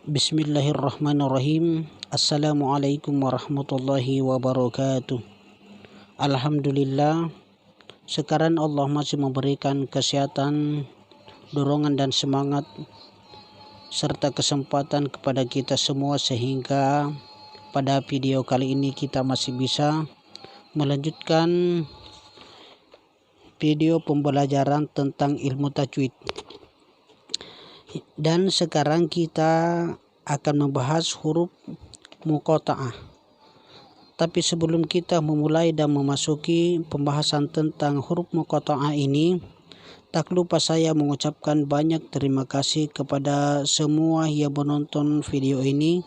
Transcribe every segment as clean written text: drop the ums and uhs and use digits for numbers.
Bismillahirrahmanirrahim. Assalamualaikum warahmatullahi wabarakatuh. Alhamdulillah, sekarang Allah masih memberikan kesehatan, dorongan dan semangat serta kesempatan kepada kita semua, sehingga pada video kali ini kita masih bisa melanjutkan video pembelajaran tentang ilmu tajwid. Dan sekarang kita akan membahas huruf muqatta'ah. Tapi sebelum kita memulai dan memasuki pembahasan tentang huruf muqatta'ah ini, tak lupa saya mengucapkan banyak terima kasih kepada semua yang menonton video ini,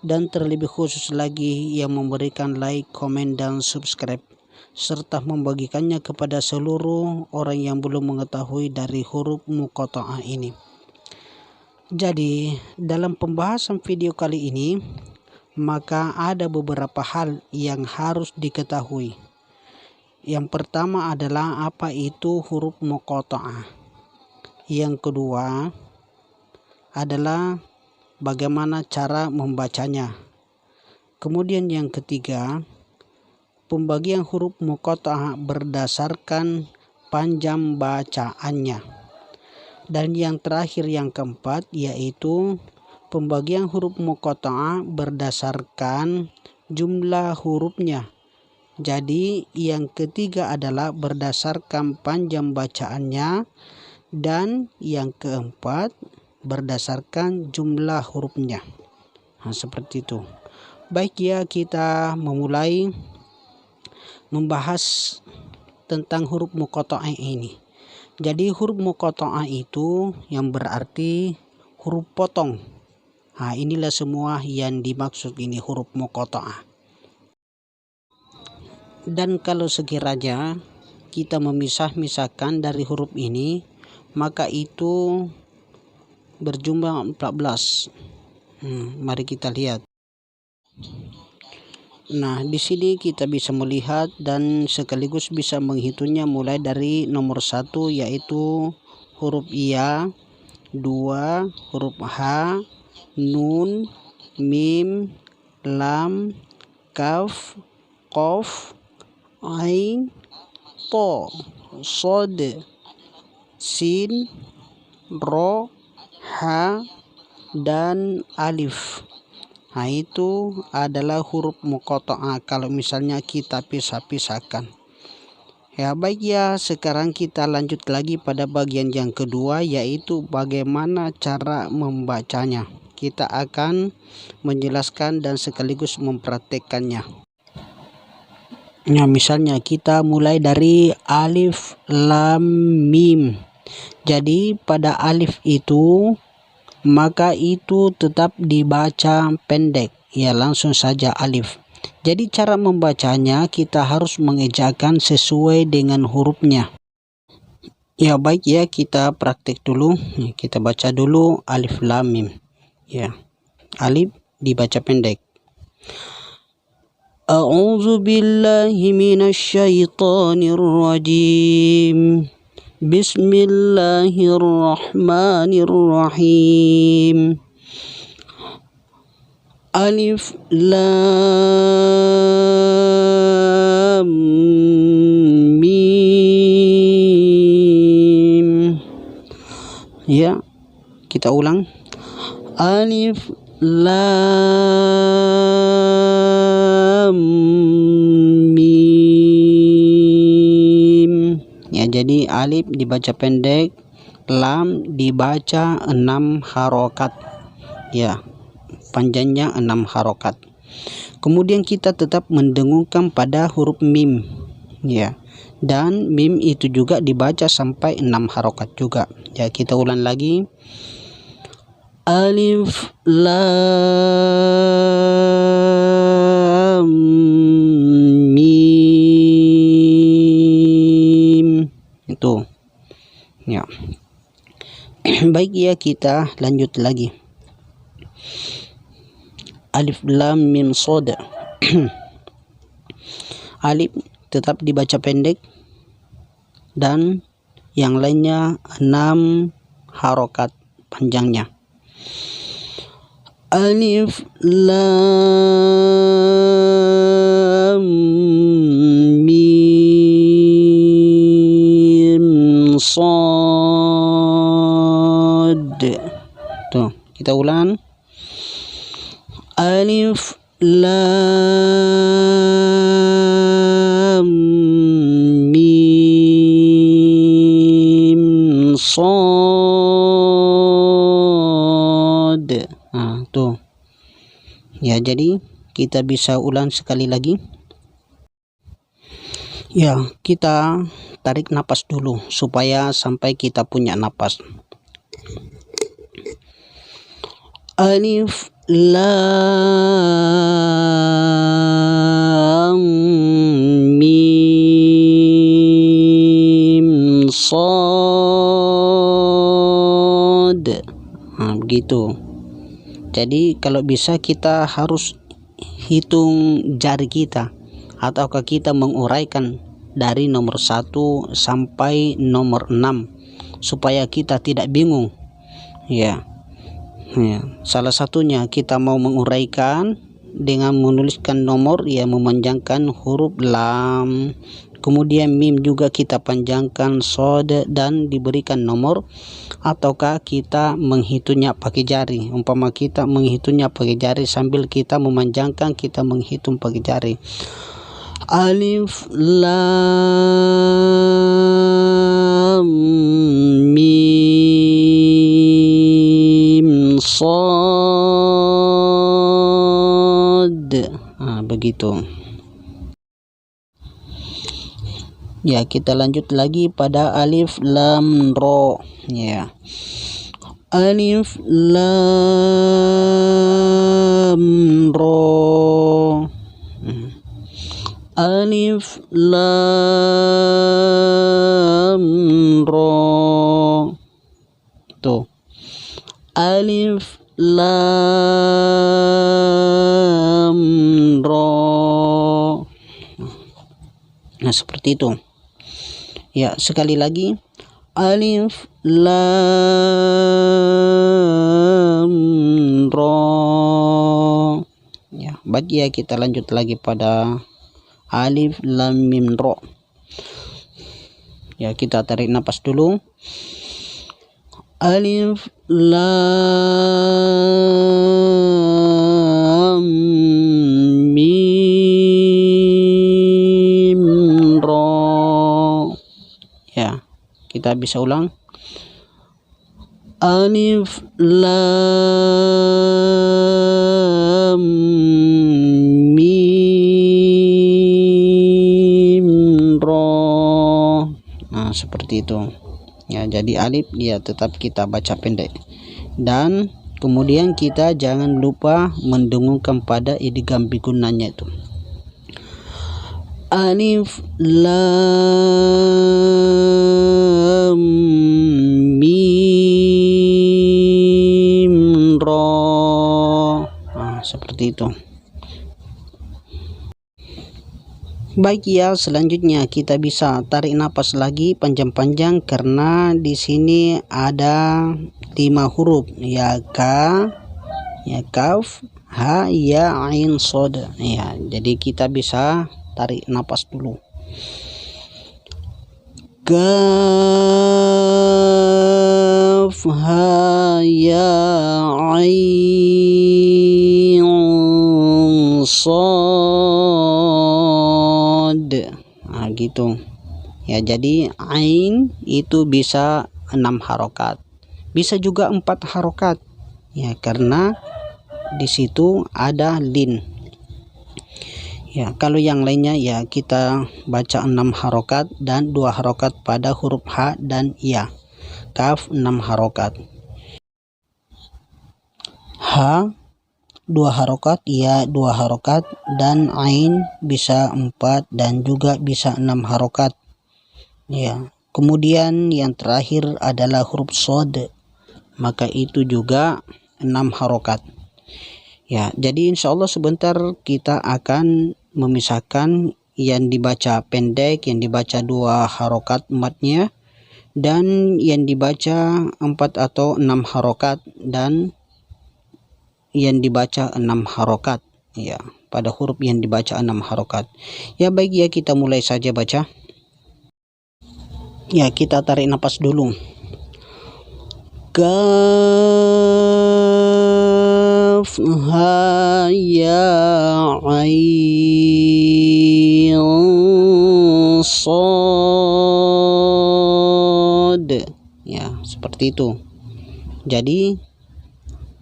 dan terlebih khusus lagi yang memberikan like, komen, dan subscribe, serta membagikannya kepada seluruh orang yang belum mengetahui dari huruf muqatta'ah ini. Jadi, dalam pembahasan video kali ini, maka ada beberapa hal yang harus diketahui. Yang pertama adalah apa itu huruf muqatta'ah. Yang kedua adalah bagaimana cara membacanya. Kemudian yang ketiga, pembagian huruf muqatta'ah berdasarkan panjang bacaannya. Dan yang terakhir, yang keempat, yaitu pembagian huruf muqatta'ah berdasarkan jumlah hurufnya. Jadi yang ketiga adalah berdasarkan panjang bacaannya, dan yang keempat berdasarkan jumlah hurufnya. Nah, seperti itu. Baik ya, kita memulai membahas tentang huruf muqatta'ah ini. Jadi huruf muqatta'ah itu yang berarti huruf potong. Nah, inilah semua yang dimaksud ini huruf muqatta'ah. Dan kalau sekiranya kita memisahkan dari huruf ini, maka itu berjumlah 14. Mari kita lihat. Nah, di sini kita bisa melihat dan sekaligus bisa menghitungnya mulai dari nomor 1, yaitu huruf ya, 2 huruf ha, nun, mim, lam, kaf, qaf, ain, to, sod, sin, ro, ha, dan alif. Nah, itu adalah huruf muqatta'ah kalau misalnya kita pisah-pisahkan. Ya, baik ya, sekarang kita lanjut lagi pada bagian yang kedua, yaitu bagaimana cara membacanya. Kita akan menjelaskan dan sekaligus mempraktekkannya. Nah, misalnya kita mulai dari alif, lam, mim. Jadi pada alif itu, maka itu tetap dibaca pendek, ya, langsung saja alif. Jadi cara membacanya kita harus mengejakan sesuai dengan hurufnya. Ya, baik ya, kita praktek dulu. Kita baca dulu alif lam mim. Ya, alif dibaca pendek. A'udzu billahi minasyaitonir rajim. Bismillahirrahmanirrahim. Alif lam mim. Ya, kita ulang. Alif lam mim. Ya, jadi alif dibaca pendek, lam dibaca 6 harokat. Ya, panjangnya 6 harokat. Kemudian kita tetap mendengungkan pada huruf mim. Ya, dan mim itu juga dibaca sampai 6 harokat juga. Ya, kita ulang lagi. Alif lam mim. Itu. Ya. Baik ya, kita lanjut lagi. Alif lam mim shad. Alif tetap dibaca pendek dan yang lainnya 6 harokat panjangnya. Alif lam mim sad. Tuh, kita ulang. Alif lam mim sad. Nah, tuh. Ya, jadi kita bisa ulang sekali lagi. Ya, kita tarik napas dulu supaya sampai kita punya napas. Alif lam mim sad. Nah, begitu. Jadi kalau bisa kita harus hitung jari kita, ataukah kita menguraikan dari nomor 1 sampai nomor 6 supaya kita tidak bingung. Ya. Salah satunya kita mau menguraikan dengan menuliskan nomor, ya memanjangkan huruf lam, kemudian mim juga kita panjangkan, sod, dan diberikan nomor, ataukah kita menghitungnya pakai jari. Umpama kita menghitungnya pakai jari sambil kita memanjangkan, kita menghitung pakai jari. Alif lam mim sad. Nah, begitu. Ya, kita lanjut lagi pada alif lam ro. Ya, alif lam ro. Alif lam ro. Tuh, alif lam ro. Nah, seperti itu. Ya, sekali lagi. Alif lam ro. Ya, baik ya, kita lanjut lagi pada alif lam mim ro. Ya, kita tarik napas dulu. Alif lam mim ro. Ya, kita bisa ulang. Alif lam mim ro. Nah, seperti itu. Ya, jadi alif ya tetap kita baca pendek, dan kemudian kita jangan lupa mendengungkan pada idgham bigunanya itu. Alif lam mim ro. Nah, seperti itu. Baik ya, selanjutnya kita bisa tarik napas lagi panjang-panjang karena di sini ada 5 huruf, ya ka, ya kaf, ha, ya, ain, sod. Ya, jadi kita bisa tarik napas dulu. Kaf, ha, ya, ain, sod. Nah, gitu. Ya, jadi ain itu bisa 6 harokat, bisa juga 4 harokat. Ya, karena di situ ada lin. Ya, kalau yang lainnya ya kita baca 6 harokat dan 2 harokat pada huruf ha dan ya. Kaf 6 harokat, ha 2 harokat, ya 2 harokat, dan ain bisa 4 dan juga bisa 6 harokat. Ya, kemudian yang terakhir adalah huruf sod, maka itu juga 6 harokat. Ya, jadi insya Allah sebentar kita akan memisahkan yang dibaca pendek, yang dibaca 2 harokat matnya, dan yang dibaca 4 atau 6 harokat, dan yang dibaca 6 harokat, ya, pada huruf yang dibaca 6 harokat. Ya baik ya, kita mulai saja baca. Ya, kita tarik nafas dulu. Kaf ha ya ain sad. Ya, seperti itu. Jadi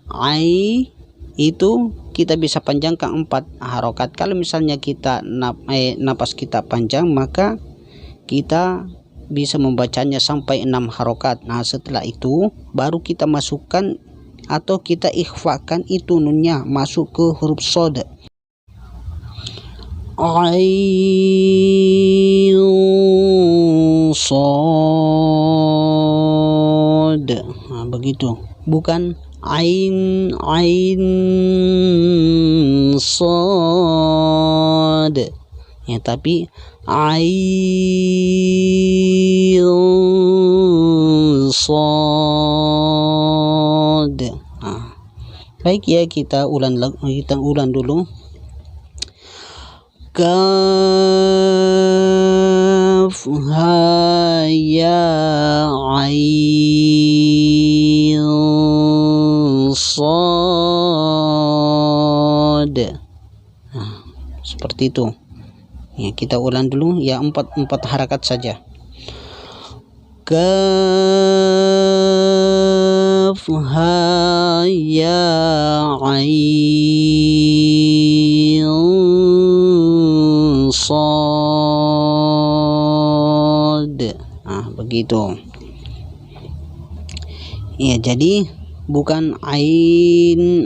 ai itu kita bisa panjangkan 4 harokat. Kalau misalnya kita napas kita panjang, maka kita bisa membacanya sampai 6 harokat. Nah, setelah itu baru kita masukkan atau kita ikhfakan itu nunnya masuk ke huruf shad. Ain shad. Nah, begitu. Bukan ain shad. Ya, tapi ain shad. Nah, baik ya, kita ulang dulu. Kaf ha ya ain shad. Nah, seperti itu. Ya, kita ulang dulu ya, 4 harakat saja. Kaf ha ya ain shad. Nah, begitu. Ya, jadi bukan ain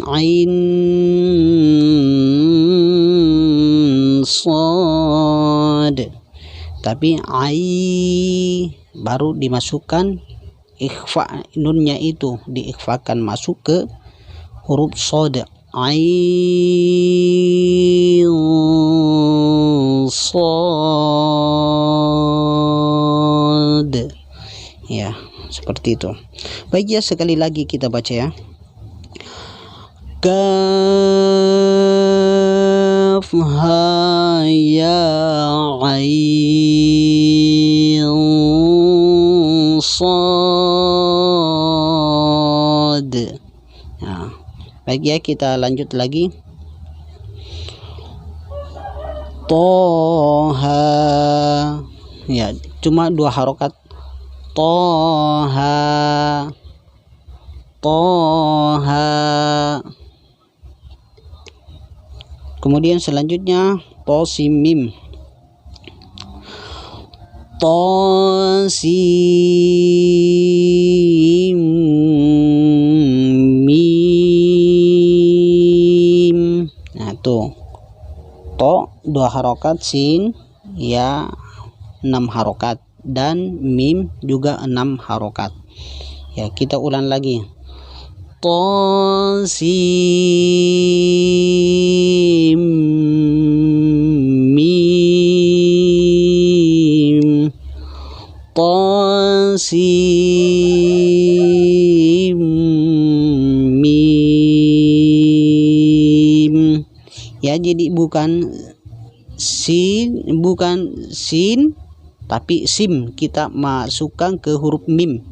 shad, tapi ai baru dimasukkan ikhfa, nunnya itu diikhfakan masuk ke huruf shad. Ain shad. Ya, seperti itu. Baik ya, sekali lagi kita baca ya. Kaf ha ya ain shad. Nah, baik ya, kita lanjut lagi. Toha. Ya, cuma 2 harokat. Toha. Kemudian selanjutnya tosim mim. Tosim mim. Nah, tuh. To 2 harokat, sin ya 6 harokat, dan mim juga 6 harokat. Ya, kita ulang lagi. Tosim mim. Tosim mim. Ya, jadi bukan sin tapi sim, kita masukkan ke huruf mim.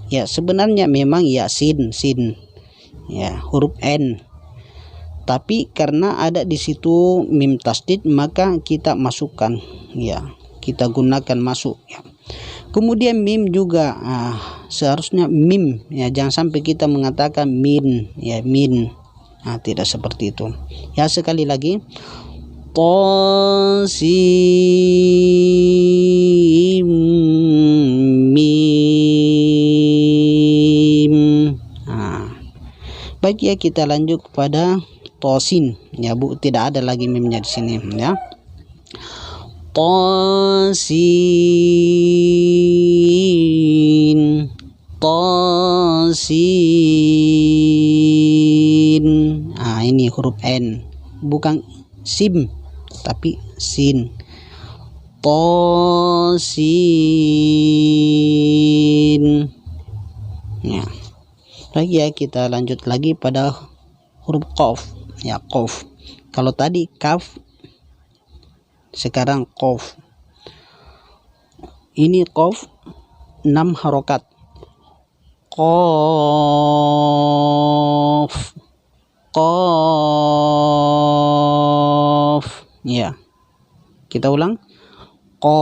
Ya, sebenarnya memang ya sin ya, huruf n, tapi karena ada di situ mim tasdid, maka kita masukkan, ya, kita gunakan masuk ya. Kemudian mim juga seharusnya mim, ya, jangan sampai kita mengatakan min, ya, min. Nah, tidak seperti itu. Ya, sekali lagi. Tosim mim. Nah, baik ya, kita lanjut kepada tosin. Ya, Bu, tidak ada lagi mimnya di sini ya. Tosin. Nah, ini huruf n, bukan sim tapi sin. Tosin. Ya, baik ya, kita lanjut lagi pada huruf qaf, ya qaf. Kalau tadi kaf, sekarang qaf. Ini qaf 6 harokat. Qaf, qaf. Ya, kita ulang. Qaf.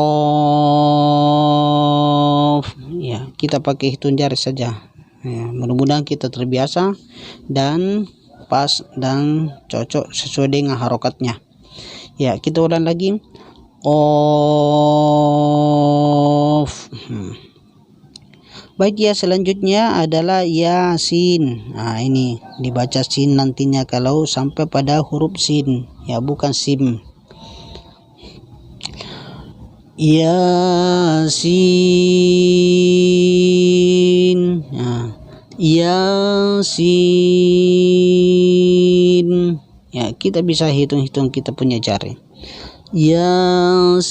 Ya, kita pakai hitung jari saja. Ya, mudah-mudahan kita terbiasa dan pas dan cocok sesuai dengan harokatnya. Ya, kita ulang lagi. Qaf. Baik ya, selanjutnya adalah Yasin. Nah, ini dibaca sin nantinya kalau sampai pada huruf sin, ya bukan sim. Yasin. Nah, Yasin. Ya, kita bisa hitung-hitung kita punya jari. Yasin.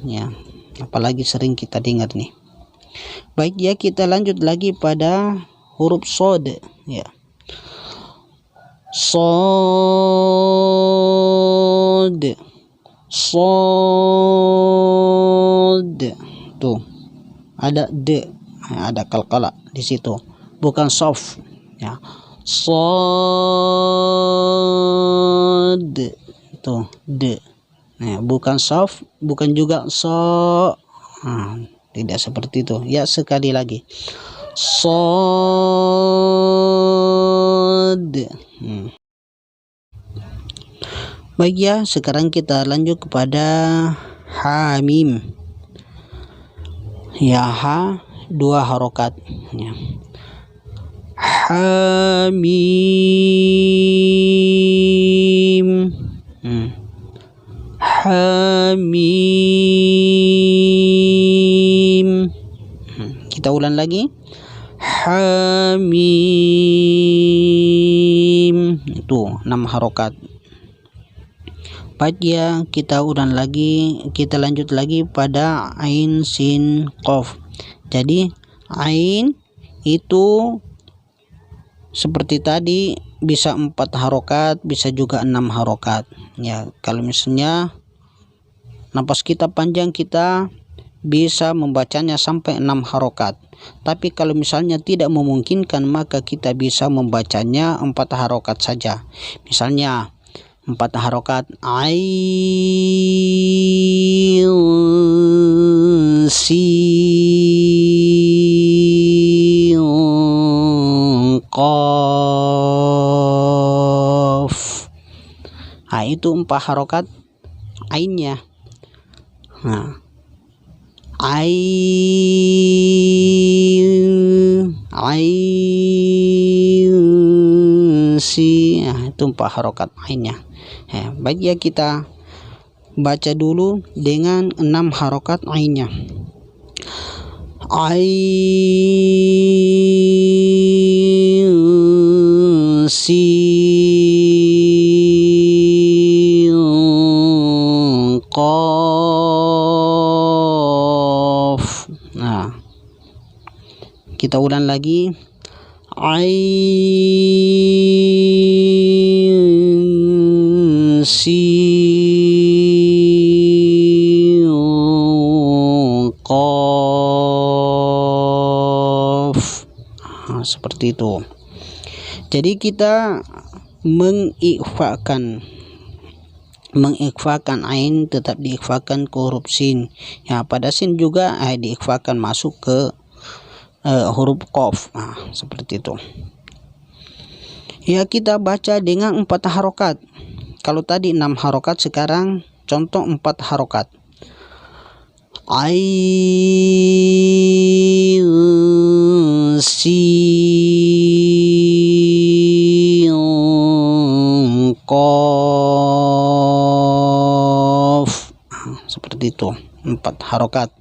Ya, apalagi sering kita dengar nih. Baik ya, kita lanjut lagi pada huruf sod, ya. Sod, sod. Tuh, ada d, ada kalkala di situ, bukan soft, ya. Sod, tuh d. Nah, bukan soft, bukan juga so. Tidak seperti itu. Ya, sekali lagi. Sod. Baik ya, sekarang kita lanjut kepada hamim. Ya, ha 2 harokat. Ya. Hamim. Hamim. Kita ulang lagi. Hamim. Itu 6 harokat. Baik ya, kita ulang lagi, kita lanjut lagi pada ain sin qaf. Jadi ain itu seperti tadi bisa 4 harokat, bisa juga 6 harokat. Ya, kalau misalnya napas kita panjang, kita bisa membacanya sampai 6 harokat. Tapi kalau misalnya tidak memungkinkan, maka kita bisa membacanya 4 harokat saja. Misalnya 4 harokat ain sin qaf. Nah, itu 4 harokat ainnya. Nah, ain si, nah, itu 4 harokat ainnya. Ya, baik ya, kita baca dulu dengan 6 harokat ainnya. Ain sin qaf. Nah, kita ulang lagi. Ain sin qaf. Nah, seperti itu. Jadi kita mengikhfakan ain, tetap diikhfakan ke huruf sin. Ya, pada sin juga diikhfakan masuk ke huruf qaf. Nah, seperti itu. Ya, kita baca dengan 4 harokat. Kalau tadi 6 harokat, sekarang contoh 4 harokat. Ain sin qaf. Seperti itu, 4 harokat.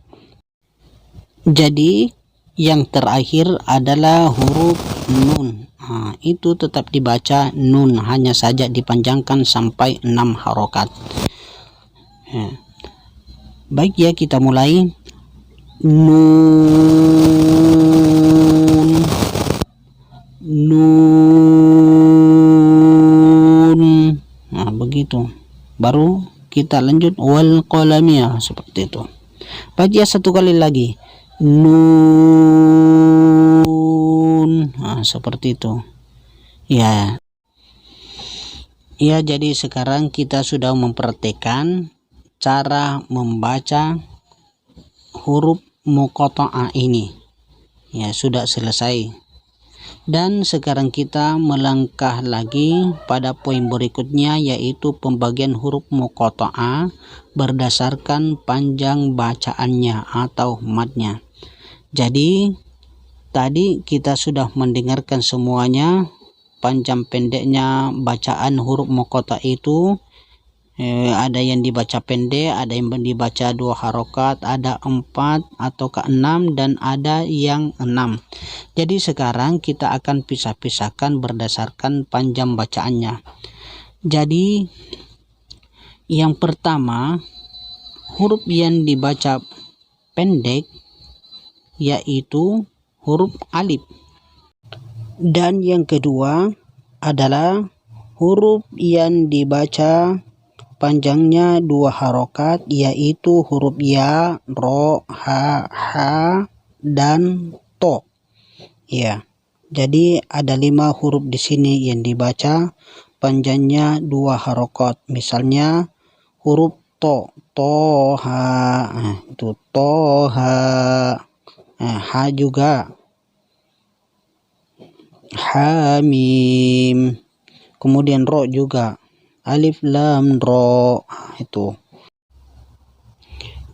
Jadi yang terakhir adalah huruf nun. Nah, itu tetap dibaca nun, hanya saja dipanjangkan sampai 6 harokat. Ya. Baik ya, kita mulai. Nun, nun. Nah, begitu. Baru kita lanjut wal qalami, ya, seperti itu. Baca satu kali lagi. Nun. Nah, seperti itu. Ya. Ya, jadi sekarang kita sudah mempraktikkan cara membaca huruf muqatta'ah ini. Ya, sudah selesai. Dan sekarang kita melangkah lagi pada poin berikutnya, yaitu pembagian huruf muqatta'ah berdasarkan panjang bacaannya atau madnya. Jadi tadi kita sudah mendengarkan semuanya, panjang pendeknya bacaan huruf muqatta'ah itu. Ada yang dibaca pendek, ada yang dibaca 2 harokat, ada 4 atau ke 6, dan ada yang 6. Jadi sekarang kita akan pisah-pisahkan berdasarkan panjang bacaannya. Jadi yang pertama, huruf yang dibaca pendek yaitu huruf alif. Dan yang kedua adalah huruf yang dibaca panjangnya 2 harokat, yaitu huruf ya, ro, ha, dan to. Ya, jadi ada 5 huruf di sini yang dibaca panjangnya 2 harokat. Misalnya huruf to, toha, itu toha. Ha juga, hamim. Kemudian ro juga, alif lam ro, itu.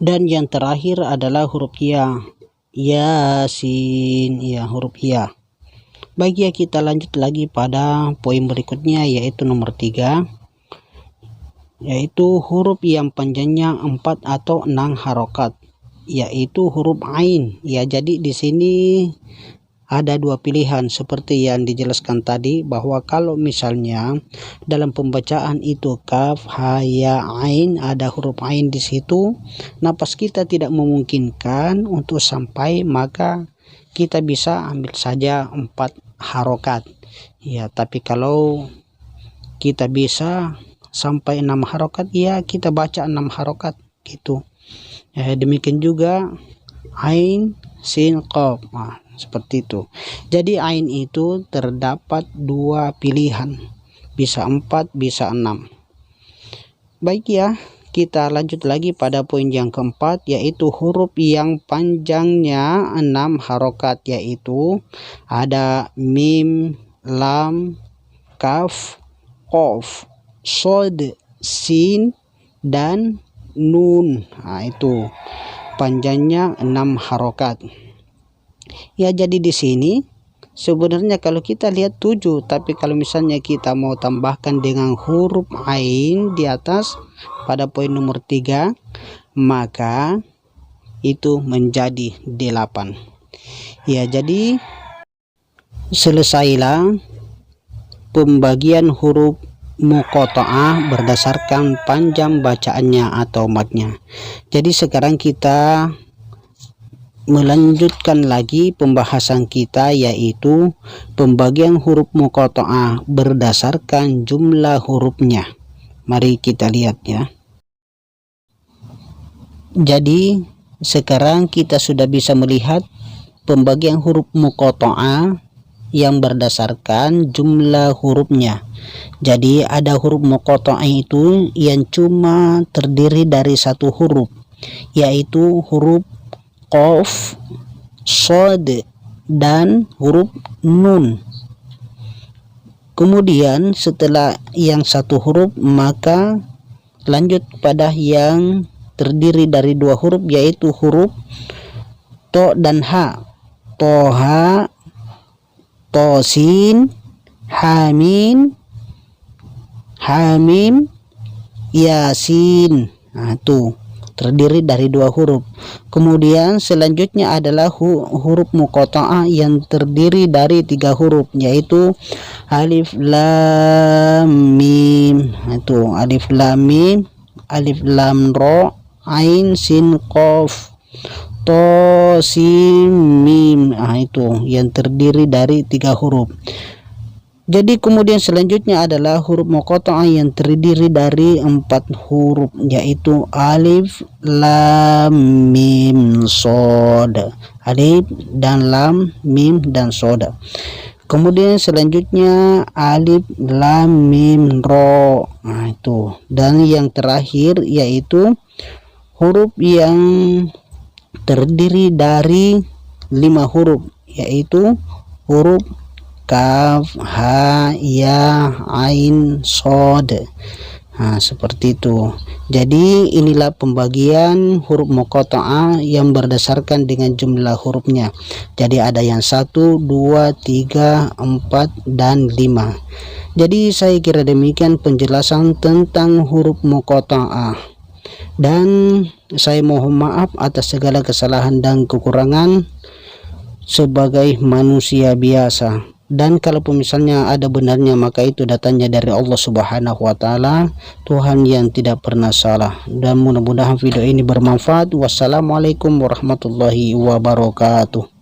Dan yang terakhir adalah huruf ya, yasin, ya, huruf ya. Baik, ya, kita lanjut lagi pada poin berikutnya, yaitu nomor 3, yaitu huruf yang panjangnya 4 atau 6 harokat, yaitu huruf ain. Ya, jadi di sini ada 2 pilihan seperti yang dijelaskan tadi, bahwa kalau misalnya dalam pembacaan itu kaf, ha, ya, ain, ada huruf ain di situ, napas kita tidak memungkinkan untuk sampai, maka kita bisa ambil saja 4 harokat. Ya, tapi kalau kita bisa sampai 6 harokat, ya, kita baca 6 harokat gitu. Demikian juga ain, sin, qaf. Nah, seperti itu. Jadi ain itu terdapat 2 pilihan, bisa 4, bisa 6. Baik, ya, kita lanjut lagi pada poin yang keempat, yaitu huruf yang panjangnya 6 harokat, yaitu ada mim, lam, kaf, qaf, shod, sin, dan nun. Nah, itu panjangnya 6 harokat. Ya, jadi di sini sebenarnya kalau kita lihat 7, tapi kalau misalnya kita mau tambahkan dengan huruf ain di atas pada poin nomor 3, maka itu menjadi 8. Ya, jadi selesailah pembagian huruf muqatta'ah berdasarkan panjang bacaannya atau madnya. Jadi sekarang kita melanjutkan lagi pembahasan kita, yaitu pembagian huruf muqatta'ah berdasarkan jumlah hurufnya. Mari kita lihat, ya. Jadi sekarang kita sudah bisa melihat pembagian huruf muqatta'ah yang berdasarkan jumlah hurufnya. Jadi ada huruf muqatta'ah itu yang cuma terdiri dari 1 huruf, yaitu huruf qaf, shod, dan huruf nun. Kemudian setelah yang 1 huruf, maka lanjut pada yang terdiri dari 2 huruf, yaitu huruf to dan ha. Toha, tosin, hamim, hamim, yasin. Nah, itu terdiri dari 2 huruf. Kemudian selanjutnya adalah huruf muqatta'ah yang terdiri dari 3 huruf, yaitu alif lam mim. Itu alif lam mim, alif lam ro, ain, sin, qaf, to, sin, mim. Itu yang terdiri dari 3 huruf. Jadi kemudian selanjutnya adalah huruf muqatta'ah yang terdiri dari 4 huruf, yaitu alif, lam, mim, shad. Alif dan lam, mim dan shad. Kemudian selanjutnya alif, lam, mim, ro. Itu. Dan yang terakhir yaitu huruf yang terdiri dari 5 huruf, yaitu huruf kaf, ha, ya, ain, shad. Seperti itu. Jadi inilah pembagian huruf muqatta'ah yang berdasarkan dengan jumlah hurufnya. Jadi ada yang 1, 2, 3, 4 dan 5. Jadi saya kira demikian penjelasan tentang huruf muqatta'ah. Dan saya mohon maaf atas segala kesalahan dan kekurangan sebagai manusia biasa. Dan kalau misalnya ada benarnya, maka itu datangnya dari Allah Subhanahu wa taala, Tuhan yang tidak pernah salah. Dan mudah-mudahan video ini bermanfaat. Wassalamualaikum warahmatullahi wabarakatuh.